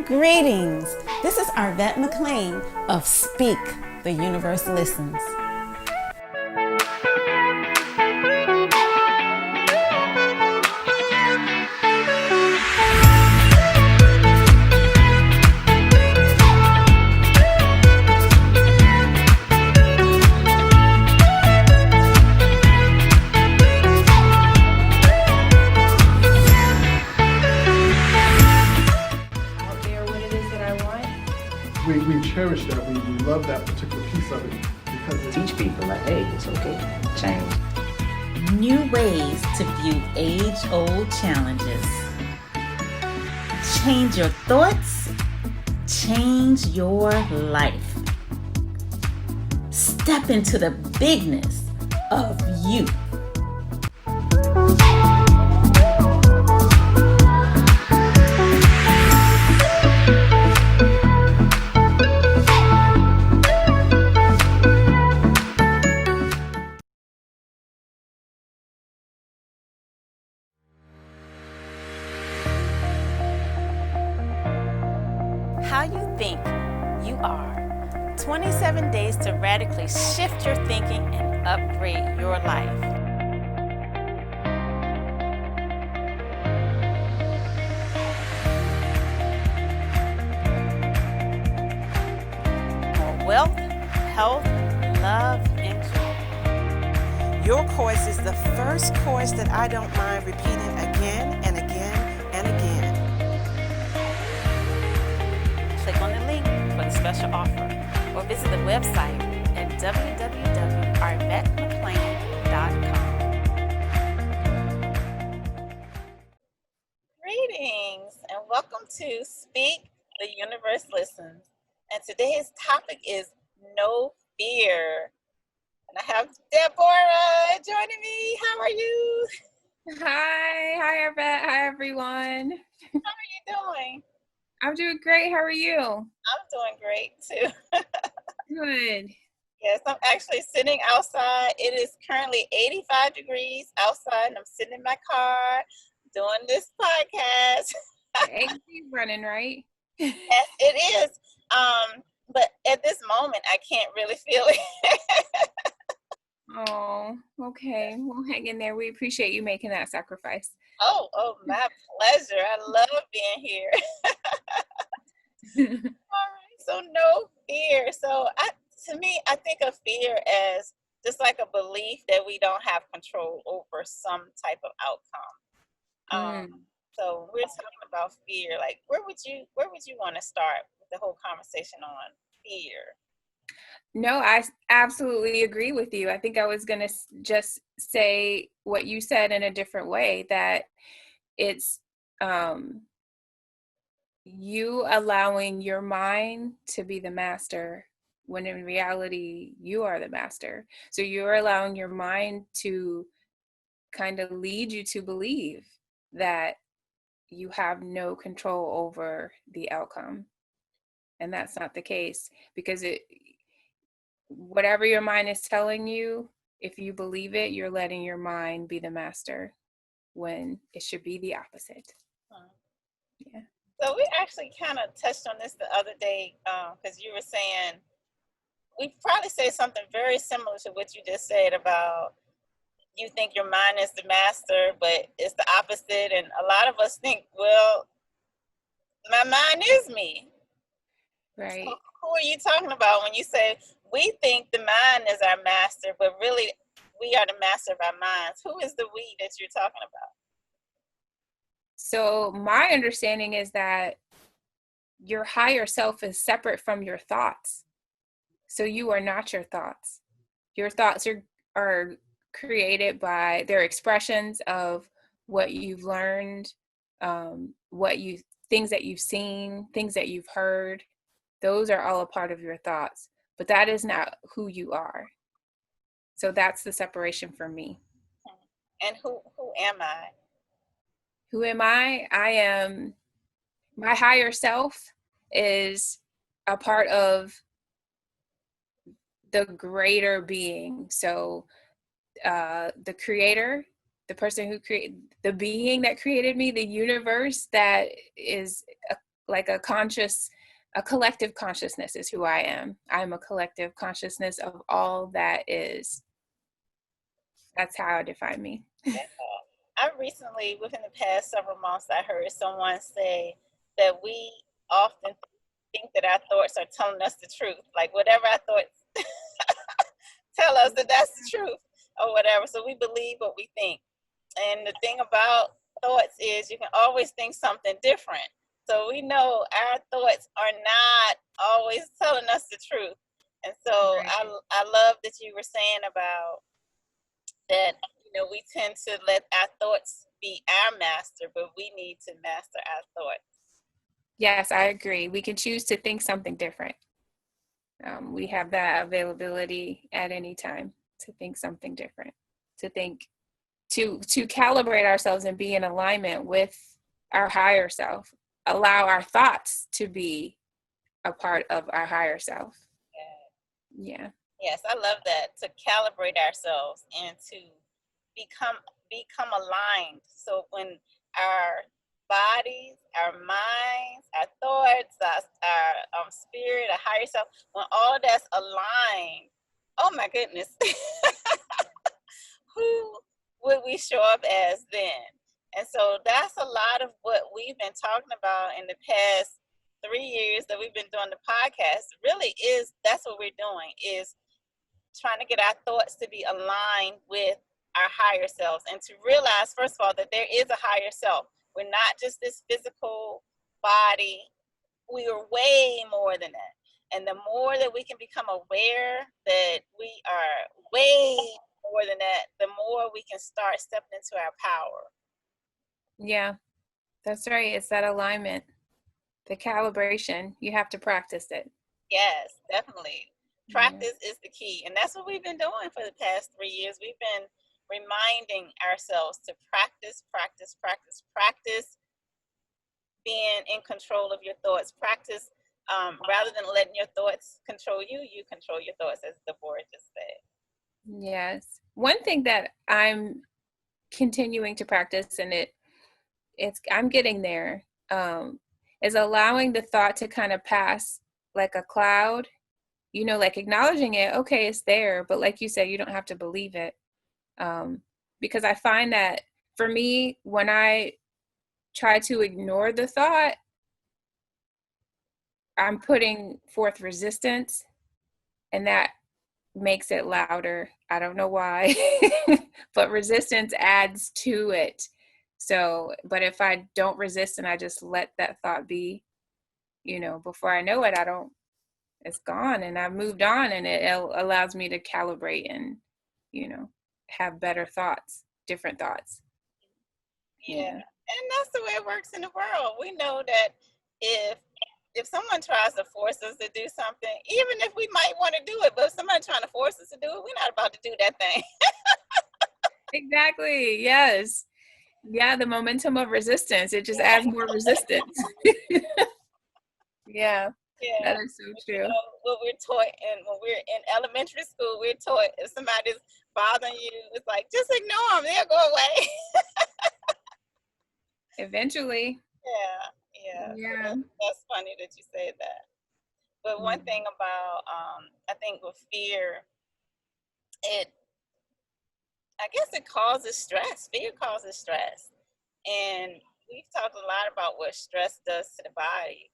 Greetings. This is Arvette McLean of Speak, the Universe Listens. Out there what it is that I want. We cherish that. We love that particular piece of it because Teach people like, hey, it's okay, change. New ways to view age-old challenges. Change your thoughts, change your life. Step into the bigness of you. How you think you are. 27 days to radically shift your thinking and upgrade your life. More wealth, health, love, and joy. Your course is the first course that I don't mind repeating again and again and again. Click on the link for the special offer or visit the website at www.arvettemclean.com. Greetings and welcome to Speak, the Universe Listens. And today's topic is no fear. And I have Deborah joining me. How are you? Hi, Arvette. Hi, everyone. How are you doing? I'm doing great. How are you? I'm doing great too. Good. Yes, I'm actually sitting outside. It is currently 85 degrees outside, and I'm sitting in my car doing this podcast. AC running, right? Yes, it is. But at this moment, I can't really feel it. Oh, okay. Well, hang in there. We appreciate you making that sacrifice. Oh, my pleasure. I love being here. All right, so no fear. So to me, I think of fear as just like a belief that we don't have control over some type of outcome. So we're talking about fear. Like, where would you want to start with the whole conversation on fear? No, I absolutely agree with you. I think I was going to just say what you said in a different way, that it's you allowing your mind to be the master when in reality you are the master. So you're allowing your mind to kind of lead you to believe that you have no control over the outcome. And that's not the case, because whatever your mind is telling you, if you believe it, you're letting your mind be the master when it should be the opposite. Yeah. So we actually kind of touched on this the other day because you were saying, we probably say something very similar to what you just said about you think your mind is the master, but it's the opposite. And a lot of us think, well, my mind is me. Right. So who are you talking about when you say we think the mind is our master, but really we are the master of our minds? Who is the we that you're talking about? So my understanding is that your higher self is separate from your thoughts. So you are not your thoughts. Your thoughts are created by their expressions of what you've learned, things that you've seen, things that you've heard. Those are all a part of your thoughts, but that is not who you are. So that's the separation for me. And who am I? Who am I? I am, my higher self is a part of the greater being. So the creator, the person who created, the being that created me, the universe that is like a collective consciousness is who I am. I'm a collective consciousness of all that is. That's how I define me. Yeah. I recently, within the past several months, I heard someone say that we often think that our thoughts are telling us the truth. Like whatever our thoughts tell us that that's the truth or whatever. So we believe what we think. And the thing about thoughts is you can always think something different. So we know our thoughts are not always telling us the truth. And so Right. I love that you were saying about that, we tend to let our thoughts be our master, but we need to master our thoughts. Yes, I agree. We can choose to think something different. We have that availability at any time to think something different, to think, to calibrate ourselves and be in alignment with our higher self, allow our thoughts to be a part of our higher self. Yeah. Yes, I love that, to calibrate ourselves and to become aligned. So when our bodies, our minds, our thoughts, our spirit, our higher self, when all that's aligned, oh my goodness, who would we show up as then? And so that's a lot of what we've been talking about in the past 3 years that we've been doing the podcast. Really is, that's what we're doing, is trying to get our thoughts to be aligned with our higher selves, and to realize, first of all, that there is a higher self. We're not just this physical body. We are way more than that. And the more that we can become aware that we are way more than that, the more we can start stepping into our power. Yeah, that's right. It's that alignment, the calibration. You have to practice it. Yes, definitely. Practice is the key. And that's what we've been doing for the past 3 years. We've been reminding ourselves to practice being in control of your thoughts. Practice, rather than letting your thoughts control you, you control your thoughts, as Deborah just said. Yes. One thing that I'm continuing to practice, and I'm getting there, is allowing the thought to kind of pass like a cloud, like acknowledging it. Okay, it's there, but like you said, you don't have to believe it. Because I find that for me, when I try to ignore the thought, I'm putting forth resistance, and that makes it louder. I don't know why, but resistance adds to it. So, but if I don't resist and I just let that thought be, before I know it, it's gone, and I've moved on, and it allows me to calibrate and, have better thoughts, different thoughts. Yeah. And that's the way it works in the world. We know that if someone tries to force us to do something, even if we might want to do it, but if somebody's trying to force us to do it, we're not about to do that thing. Exactly. Yes. Yeah. The momentum of resistance, it just adds more resistance. Yeah. That is so true. What we're taught, and when we're in elementary school, we're taught if somebody's bothering you, it's like, just ignore them, they'll go away. Eventually. Yeah. Yeah. That's funny that you said that. But one thing about, I think with fear, I guess it causes stress. Fear causes stress. And we've talked a lot about what stress does to the body,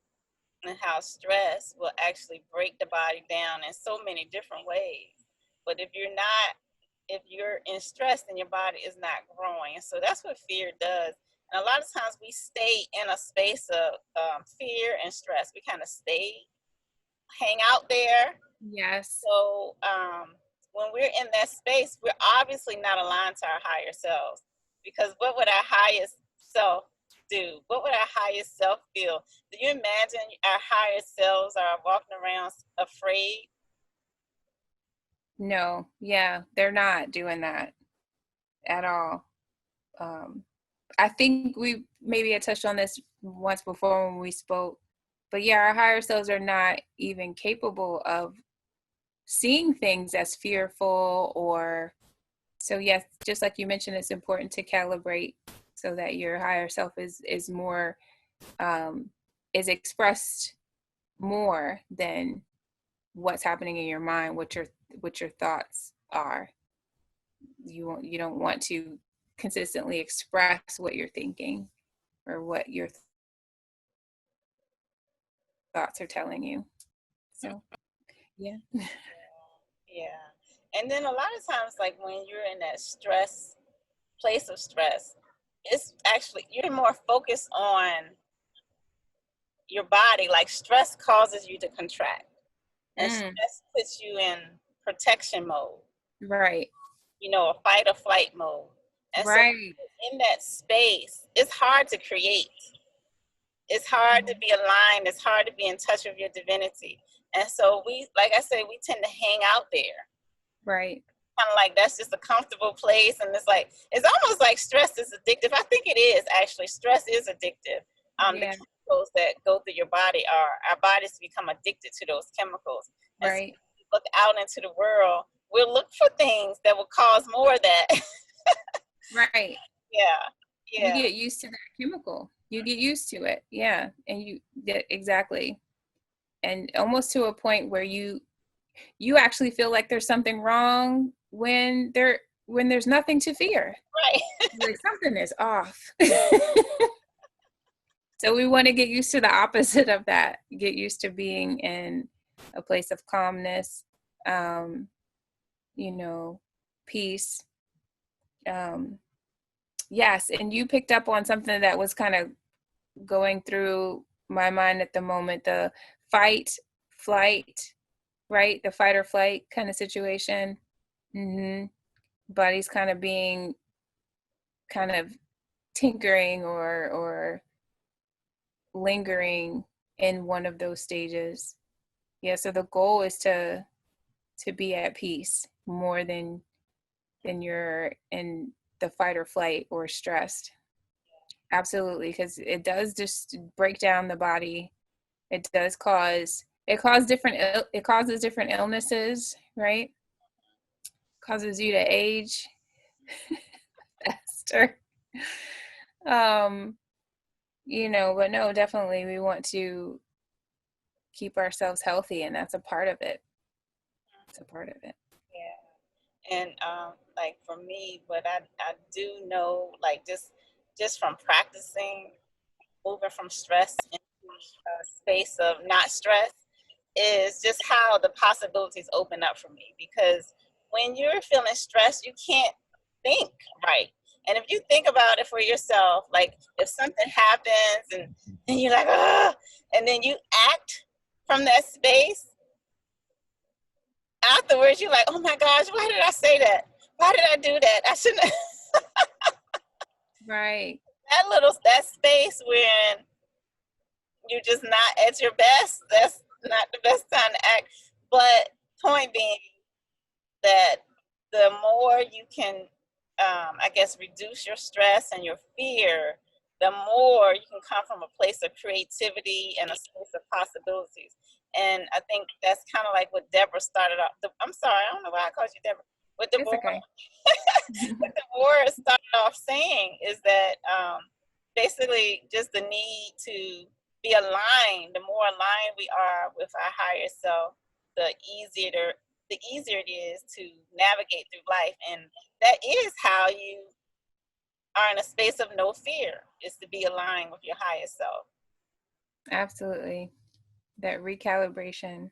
and how stress will actually break the body down in so many different ways. But if you're in stress, then your body is not growing. And so that's what fear does. And a lot of times we stay in a space of fear and stress. We kind of hang out there. Yes. So when we're in that space, we're obviously not aligned to our higher selves, because what would our highest self do? What would our highest self feel? Do you imagine our higher selves are walking around afraid? No. Yeah. They're not doing that at all. I think we maybe had touched on this once before when we spoke, but yeah, our higher selves are not even capable of seeing things as fearful or, so yes, just like you mentioned, it's important to calibrate so that your higher self is more is expressed more than what's happening in your mind, what your thoughts are. You don't want to consistently express what you're thinking or what your thoughts are telling you. So yeah. Yeah. And then a lot of times, like when you're in that place of stress, it's actually, you're more focused on your body. Like stress causes you to contract, and stress puts you in protection mode, Right. a fight or flight mode. And so Right. in that space, it's hard to create. It's hard to be aligned. It's hard to be in touch with your divinity. And so we, like I said, we tend to hang out there. Right. Kind of like that's just a comfortable place. And it's almost like stress is addictive. I think it is actually. Stress is addictive. The chemicals that go through your body our bodies become addicted to those chemicals. And right. So we look out into the world, we'll look for things that will cause more of that. Right. Yeah. You get used to that chemical. You get used to it. Yeah. And you get exactly. And almost to a point where you actually feel like there's something wrong when there's nothing to fear. Right. Like something is off. So we want to get used to the opposite of that. Get used to being in a place of calmness, peace. Yes, and you picked up on something that was kind of going through my mind at the moment, the fight, flight, right? The fight or flight kind of situation. Body's kind of being kind of tinkering or lingering in one of those stages. Yeah, so the goal is to be at peace more than you're in the fight or flight or stressed. Absolutely, because it does just break down the body. It causes different illnesses, right? Causes you to age faster. But no, definitely we want to keep ourselves healthy, and that's a part of it. It's a part of it. Yeah. And like for me, what I do know, like just from practicing moving from stress into a space of not stress, is just how the possibilities open up for me. Because when you're feeling stressed, you can't think right. And if you think about it for yourself, like if something happens and you're like, ah, and then you act from that space, afterwards you're like, oh my gosh, why did I say that? Why did I do that? I shouldn't. Right. That space when you're just not at your best, that's not the best time to act. But point being that the more you can, I guess, reduce your stress and your fear, the more you can come from a place of creativity and a space of possibilities. And I think that's kind of like what Deborah started off. I'm sorry, I don't know why I called you Deborah. What Deborah, okay. what Deborah started off saying is that basically just the need to be aligned. The more aligned we are with our higher self, the easier it is to navigate through life. And that is how you are in a space of no fear, is to be aligned with your higher self. Absolutely. That recalibration.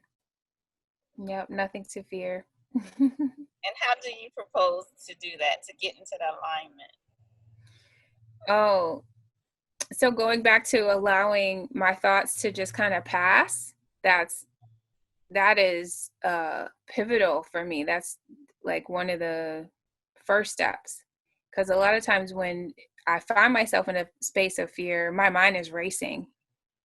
Yep, nothing to fear. And how do you propose to do that, to get into that alignment? Oh, so going back to allowing my thoughts to just kind of pass, that is pivotal for me. That's like one of the first steps, because a lot of times when I find myself in a space of fear, my mind is racing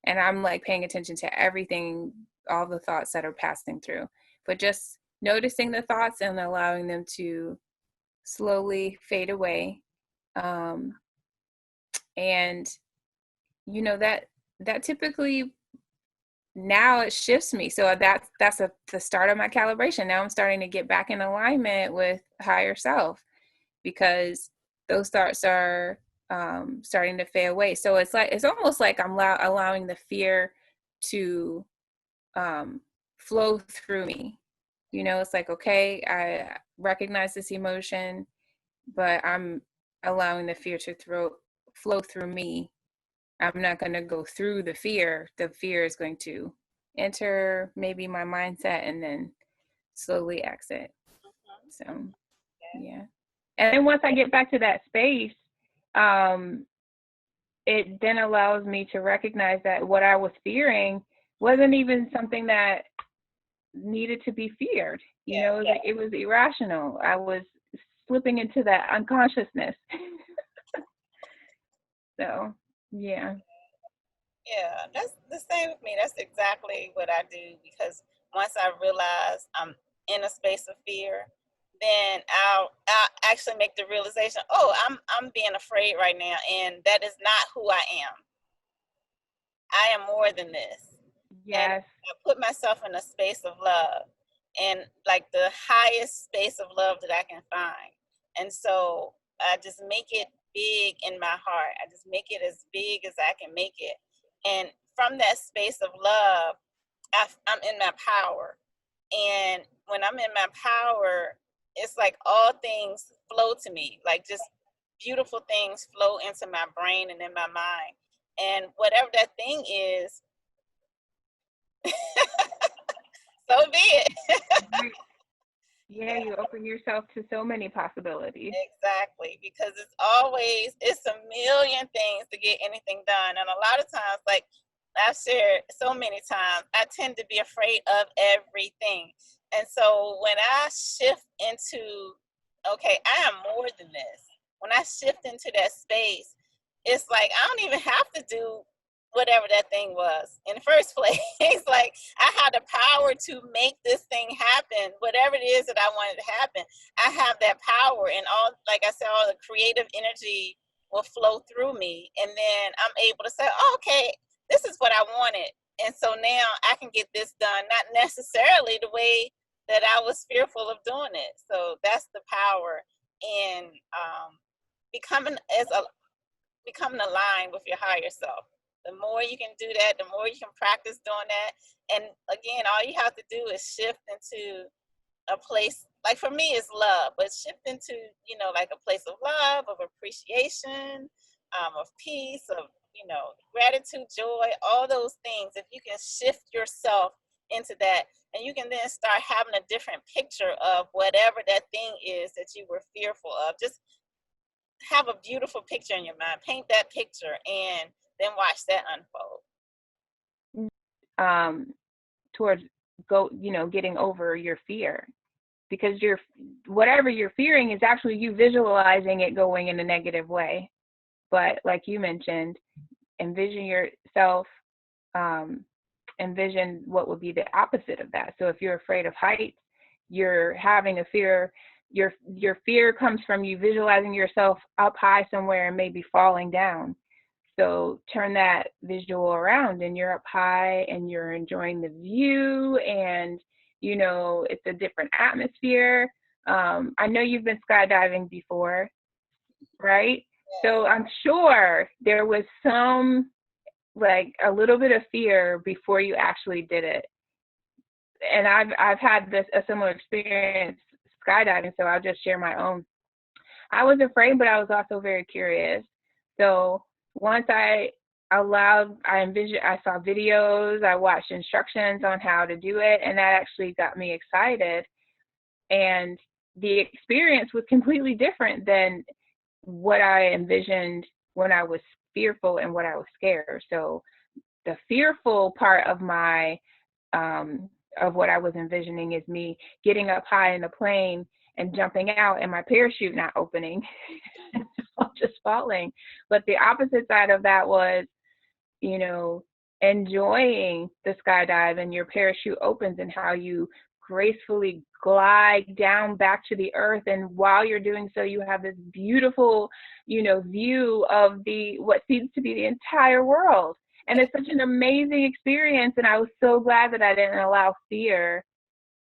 and I'm like paying attention to everything, all the thoughts that are passing through. But just noticing the thoughts and allowing them to slowly fade away. And that typically, now it shifts me. So that's the start of my calibration. Now I'm starting to get back in alignment with higher self, because those thoughts are starting to fade away. So it's almost like I'm allowing the fear to flow through me. You know, it's like, okay, I recognize this emotion, but I'm allowing the fear to flow through me. I'm not going to go through the fear. The fear is going to enter maybe my mindset and then slowly exit. So, yeah. And then once I get back to that space, it then allows me to recognize that what I was fearing wasn't even something that needed to be feared. You know, it was irrational. I was slipping into that unconsciousness. So, yeah. Yeah, that's the same with me. That's exactly what I do, because once I realize I'm in a space of fear, then I'll actually make the realization, oh, I'm being afraid right now, and that is not who I am. I am more than this. And Yes. I put myself in a space of love, and like the highest space of love that I can find. And so I just make it big in my heart. I just make it as big as I can make it. And from that space of love, I'm in my power. And when I'm in my power, it's like all things flow to me, like just beautiful things flow into my brain and in my mind. And whatever that thing is, so be it. Yeah, you open yourself to so many possibilities. Exactly, because it's a million things to get anything done. And a lot of times, like I've shared so many times, I tend to be afraid of everything. And so when I shift into, okay, I am more than this, when I shift into that space, it's like I don't even have to do whatever that thing was in the first place. Like I had the power to make this thing happen, whatever it is that I wanted to happen. I have that power, and all, like I said, all the creative energy will flow through me, and then I'm able to say, oh, okay, this is what I wanted, and so now I can get this done, not necessarily the way that I was fearful of doing it. So that's the power in becoming becoming aligned with your higher self. The more you can do that, the more you can practice doing that. And again, all you have to do is shift into a place, like for me it's love, but shift into, like a place of love, of appreciation, of peace, of, gratitude, joy, all those things. If you can shift yourself into that, and you can then start having a different picture of whatever that thing is that you were fearful of. Just have a beautiful picture in your mind, paint that picture, and then watch that unfold. Towards getting over your fear, because whatever you're fearing is actually you visualizing it going in a negative way. But like you mentioned, envision yourself, envision what would be the opposite of that. So if you're afraid of heights, you're having a fear, your fear comes from you visualizing yourself up high somewhere and maybe falling down. So turn that visual around, and you're up high and you're enjoying the view, and it's a different atmosphere. I know you've been skydiving before, right? So I'm sure there was some, like, a little bit of fear before you actually did it. And I've had a similar experience skydiving, so I'll just share my own. I was afraid, but I was also very curious. So once I saw videos, I watched instructions on how to do it, and that actually got me excited. And the experience was completely different than what I envisioned when I was fearful and what I was scared. So the fearful part of of what I was envisioning is me getting up high in a plane and jumping out and my parachute not opening, just falling. But the opposite side of that was, enjoying the skydive and your parachute opens and how you gracefully glide down back to the earth. And while you're doing so, you have this beautiful, view of what seems to be the entire world. And it's such an amazing experience. And I was so glad that I didn't allow fear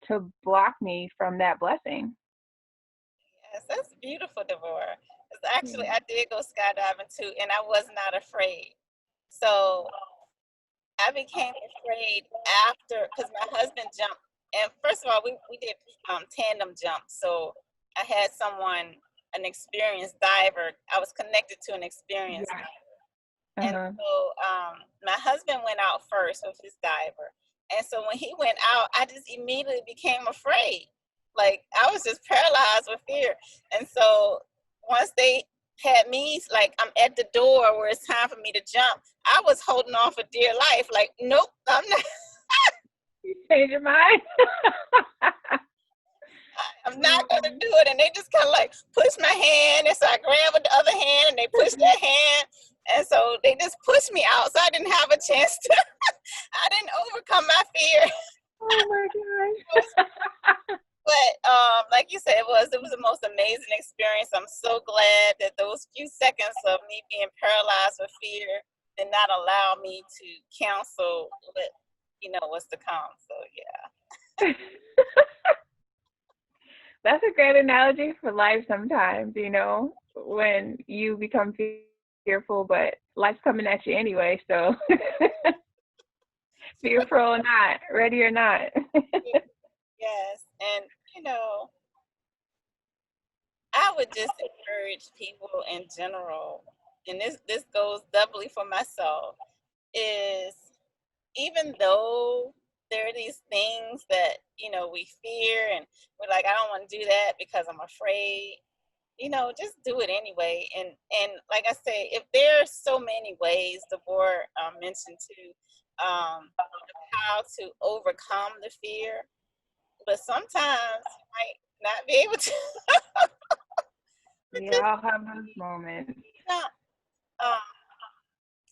to block me from that blessing. Yes, that's beautiful, Devorah. actually, I did go skydiving too, and I was not afraid. So I became afraid after, because my husband jumped. And first of all, we did tandem jumps. So I had someone, an experienced diver. I was connected to an experienced diver. And so my husband went out first with his diver. And so when he went out, I just immediately became afraid. Like I was just paralyzed with fear. And so once they had me, like I'm at the door where it's time for me to jump, I was holding on for dear life. Like, nope, I'm not. You changed your mind? I'm not going to do it. And they just kind of like push my hand. And so I grab with the other hand and they push their hand. And so they just pushed me out. So I didn't have a chance to, I didn't overcome my fear. Oh my gosh. But like you said, it was the most amazing experience. I'm so glad that those few seconds of me being paralyzed with fear did not allow me to cancel what, what's to come. So yeah. That's a great analogy for life sometimes, when you become fearful, but life's coming at you anyway, so fearful or not, ready or not. Yes, and I would just encourage people in general, and this goes doubly for myself, is even though there are these things that we fear and we're like, I don't want to do that because I'm afraid, just do it anyway. And like I say, if there's so many ways, the board mentioned too, how to overcome the fear, but sometimes you might not be able to. We all have those moments.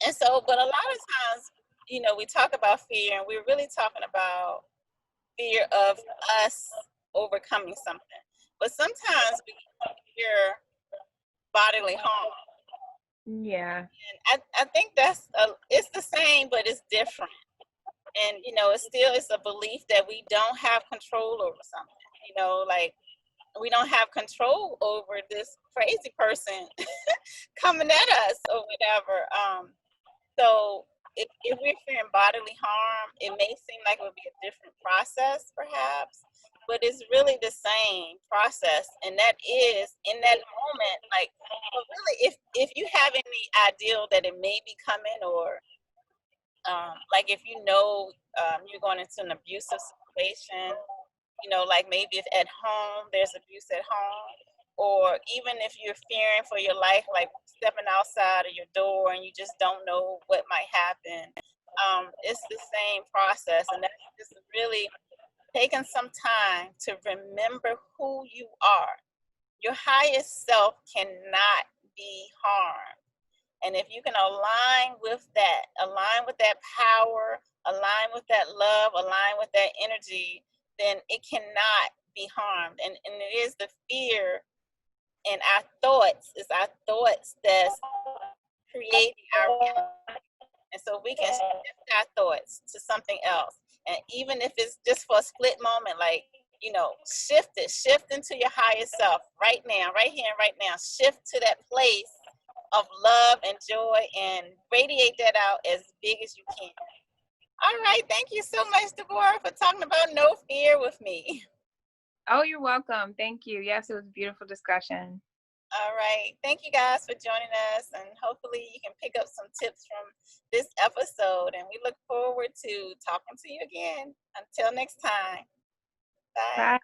And so, but a lot of times, we talk about fear, and we're really talking about fear of us overcoming something. But sometimes we fear bodily harm. Yeah. And I think it's the same, but it's different. And, it's a belief that we don't have control over something, like we don't have control over this crazy person coming at us or whatever. So if we're fearing bodily harm, it may seem like it would be a different process perhaps, but it's really the same process. And that is in that moment, like, well, really, if you have any ideal that it may be coming, or like if you're going into an abusive situation, like maybe if at home there's abuse at home, or even if you're fearing for your life, like stepping outside of your door and you just don't know what might happen, it's the same process. And that's just really taking some time to remember who you are. Your highest self cannot be harmed. And if you can align with that power, align with that love, align with that energy, then it cannot be harmed. And it is the fear and our thoughts, it's our thoughts that's creating our reality. And so we can shift our thoughts to something else. And even if it's just for a split moment, like, shift into your highest self right now, right here and right now. Shift to that place of love and joy and radiate that out as big as you can. All right. Thank you so much, Deborah, for talking about no fear with me. Oh, you're welcome. Thank you. Yes, it was a beautiful discussion. All right. Thank you guys for joining us, and hopefully you can pick up some tips from this episode, and we look forward to talking to you again. Until next time. Bye. Bye.